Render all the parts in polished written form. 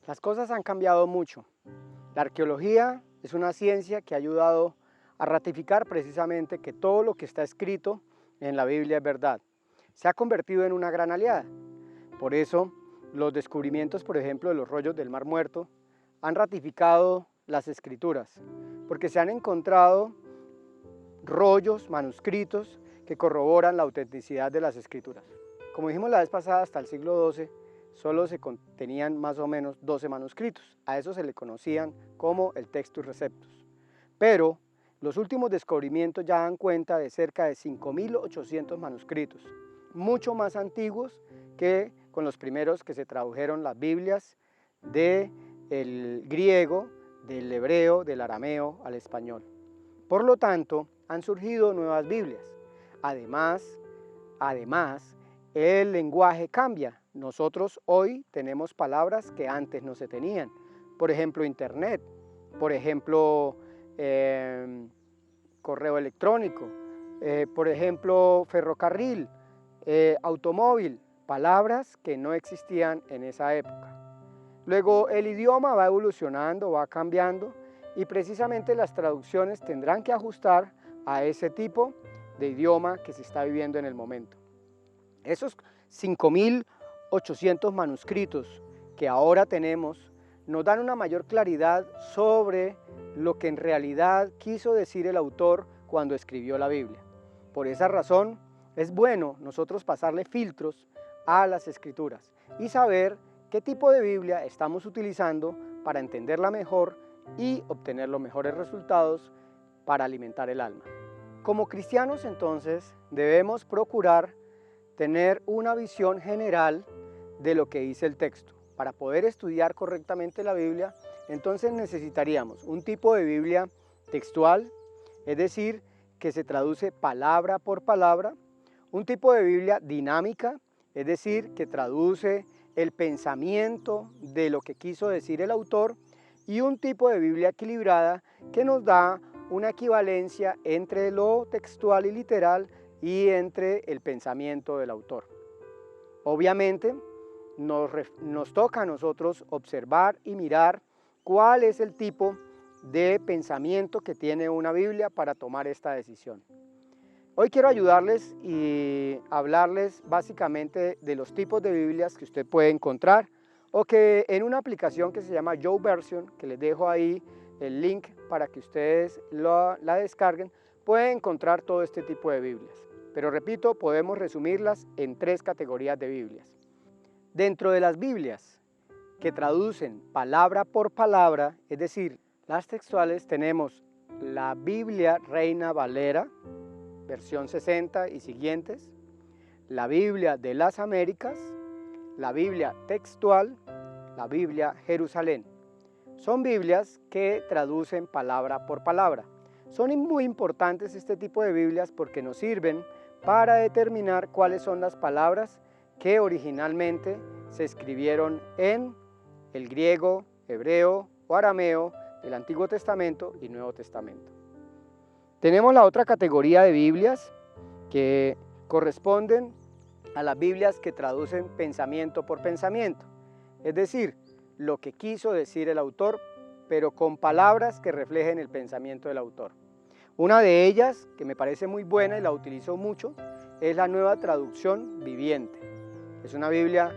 Las cosas han cambiado mucho. La arqueología es una ciencia que ha ayudado a ratificar precisamente que todo lo que está escrito en la Biblia es verdad. Se ha convertido en una gran aliada. Por eso, los descubrimientos, por ejemplo, de los rollos del Mar Muerto, han ratificado las escrituras, porque se han encontrado rollos, manuscritos, que corroboran la autenticidad de las escrituras. Como dijimos la vez pasada, hasta el siglo XII solo se contenían más o menos 12 manuscritos. A eso se le conocían como el Textus Receptus. Pero los últimos descubrimientos ya dan cuenta de cerca de 5.800 manuscritos, mucho más antiguos que con los primeros que se tradujeron las Biblias del griego, del hebreo, del arameo al español. Por lo tanto, han surgido nuevas Biblias. Además, el lenguaje cambia. Nosotros hoy tenemos palabras que antes no se tenían. Por ejemplo, internet, por ejemplo, correo electrónico, por ejemplo, ferrocarril, automóvil, palabras que no existían en esa época. Luego el idioma va evolucionando, va cambiando y precisamente las traducciones tendrán que ajustar a ese tipo de idioma que se está viviendo en el momento. Esos 5.800 manuscritos que ahora tenemos nos dan una mayor claridad sobre lo que en realidad quiso decir el autor cuando escribió la Biblia. Por esa razón es bueno nosotros pasarle filtros a las escrituras y saber qué tipo de Biblia estamos utilizando para entenderla mejor y obtener los mejores resultados para alimentar el alma. Como cristianos, entonces, debemos procurar tener una visión general de lo que dice el texto. Para poder estudiar correctamente la Biblia, entonces necesitaríamos un tipo de Biblia textual, es decir, que se traduce palabra por palabra, un tipo de Biblia dinámica, es decir, que traduce el pensamiento de lo que quiso decir el autor, y un tipo de Biblia equilibrada que nos da una equivalencia entre lo textual y literal y entre el pensamiento del autor. Obviamente, nos toca a nosotros observar y mirar cuál es el tipo de pensamiento que tiene una Biblia para tomar esta decisión. Hoy quiero ayudarles y hablarles básicamente de los tipos de Biblias que usted puede encontrar o que en una aplicación que se llama YouVersion, que les dejo ahí el link para que ustedes la descarguen, pueden encontrar todo este tipo de Biblias. Pero repito, podemos resumirlas en 3 categorías de Biblias. Dentro de las Biblias que traducen palabra por palabra, es decir, las textuales, tenemos la Biblia Reina Valera, versión 60 y siguientes, la Biblia de las Américas, la Biblia textual, la Biblia Jerusalén. Son Biblias que traducen palabra por palabra. Son muy importantes este tipo de Biblias porque nos sirven para determinar cuáles son las palabras que originalmente se escribieron en el griego, hebreo o arameo del Antiguo Testamento y Nuevo Testamento. Tenemos la otra categoría de Biblias que corresponden a las Biblias que traducen pensamiento por pensamiento, es decir, lo que quiso decir el autor, pero con palabras que reflejen el pensamiento del autor. Una de ellas, que me parece muy buena y la utilizo mucho, es la Nueva Traducción Viviente. Es una Biblia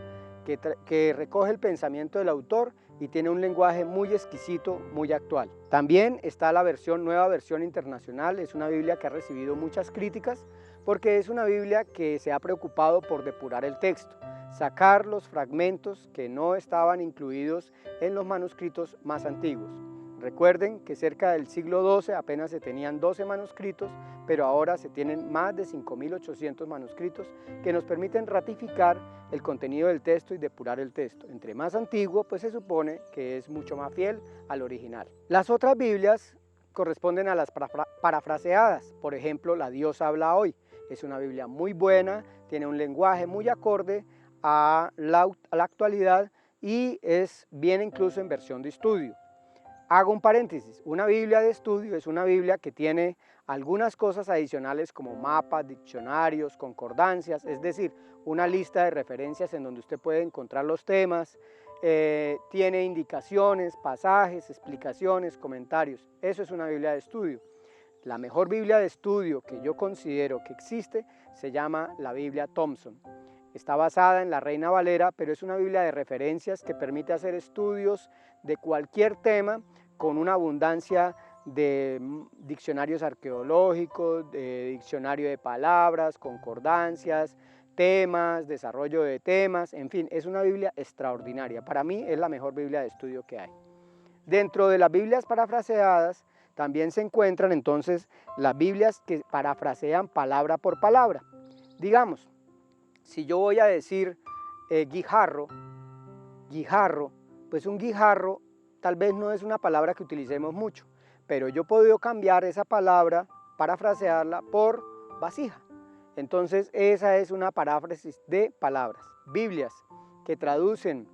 que recoge el pensamiento del autor y tiene un lenguaje muy exquisito, muy actual. También está la Nueva Versión Internacional, es una Biblia que ha recibido muchas críticas porque es una Biblia que se ha preocupado por depurar el texto, sacar los fragmentos que no estaban incluidos en los manuscritos más antiguos. Recuerden que cerca del siglo XII apenas se tenían 12 manuscritos, pero ahora se tienen más de 5.800 manuscritos que nos permiten ratificar el contenido del texto y depurar el texto. Entre más antiguo, pues se supone que es mucho más fiel al original. Las otras Biblias corresponden a las parafraseadas. Por ejemplo, La Dios habla hoy. Es una Biblia muy buena, tiene un lenguaje muy acorde a la actualidad y viene incluso en versión de estudio. Hago un paréntesis, una Biblia de estudio es una Biblia que tiene algunas cosas adicionales como mapas, diccionarios, concordancias, es decir, una lista de referencias en donde usted puede encontrar los temas, tiene indicaciones, pasajes, explicaciones, comentarios. Eso es una Biblia de estudio. La mejor Biblia de estudio que yo considero que existe se llama la Biblia Thompson. Está basada en la Reina Valera, pero es una Biblia de referencias que permite hacer estudios de cualquier tema con una abundancia de diccionarios arqueológicos, de diccionario de palabras, concordancias, temas, desarrollo de temas, en fin, es una Biblia extraordinaria. Para mí es la mejor Biblia de estudio que hay. Dentro de las Biblias parafraseadas también se encuentran entonces las Biblias que parafrasean palabra por palabra. Digamos, si yo voy a decir guijarro, pues un guijarro tal vez no es una palabra que utilicemos mucho, pero yo he podido cambiar esa palabra, parafrasearla por vasija. Entonces esa es una paráfrasis de palabras. Biblias que traducen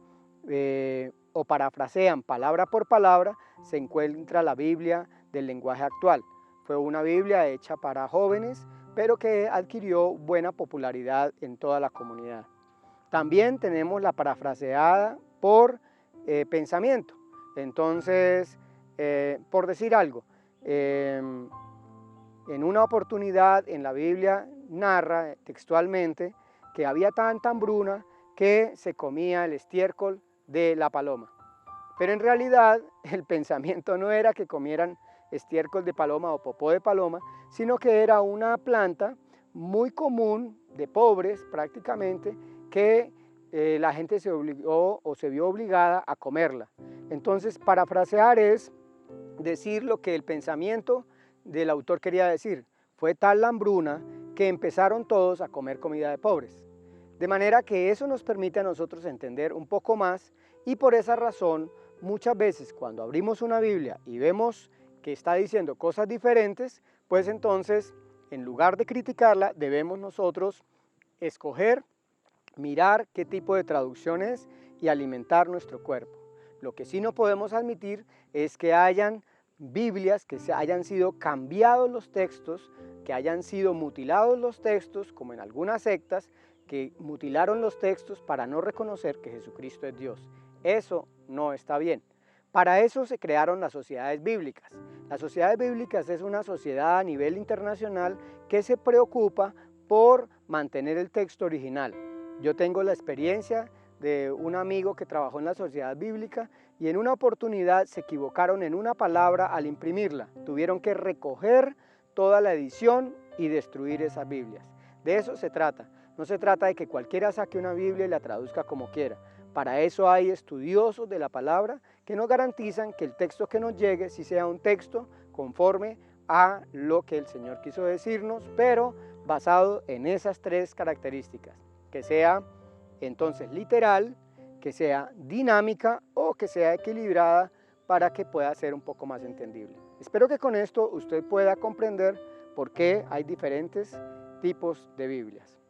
o parafrasean palabra por palabra, se encuentra la Biblia del lenguaje actual. Fue una Biblia hecha para jóvenes, pero que adquirió buena popularidad en toda la comunidad. También tenemos la parafraseada por pensamiento. Entonces, por decir algo, en una oportunidad en la Biblia narra textualmente que había tanta hambruna que se comía el estiércol de la paloma. Pero en realidad el pensamiento no era que comieran estiércol de paloma o popó de paloma, sino que era una planta muy común de pobres prácticamente que la gente se obligó o se vio obligada a comerla. Entonces parafrasear es decir lo que el pensamiento del autor quería decir. Fue tal la hambruna que empezaron todos a comer comida de pobres. De manera que eso nos permite a nosotros entender un poco más y por esa razón muchas veces cuando abrimos una Biblia y vemos que está diciendo cosas diferentes, pues entonces en lugar de criticarla debemos nosotros escoger, mirar qué tipo de traducción es y alimentar nuestro cuerpo. Lo que sí no podemos admitir es que hayan Biblias que hayan sido cambiados los textos, que hayan sido mutilados los textos, como en algunas sectas, que mutilaron los textos para no reconocer que Jesucristo es Dios. Eso no está bien. Para eso se crearon las sociedades bíblicas. Las sociedades bíblicas es una sociedad a nivel internacional que se preocupa por mantener el texto original. Yo tengo la experiencia de un amigo que trabajó en la sociedad bíblica y en una oportunidad se equivocaron en una palabra al imprimirla. Tuvieron que recoger toda la edición y destruir esas Biblias. De eso se trata. No se trata de que cualquiera saque una Biblia y la traduzca como quiera. Para eso hay estudiosos de la palabra que nos garantizan que el texto que nos llegue sí sea un texto conforme a lo que el Señor quiso decirnos, pero basado en esas tres características, que sea entonces literal, que sea dinámica o que sea equilibrada para que pueda ser un poco más entendible. Espero que con esto usted pueda comprender por qué hay diferentes tipos de Biblias.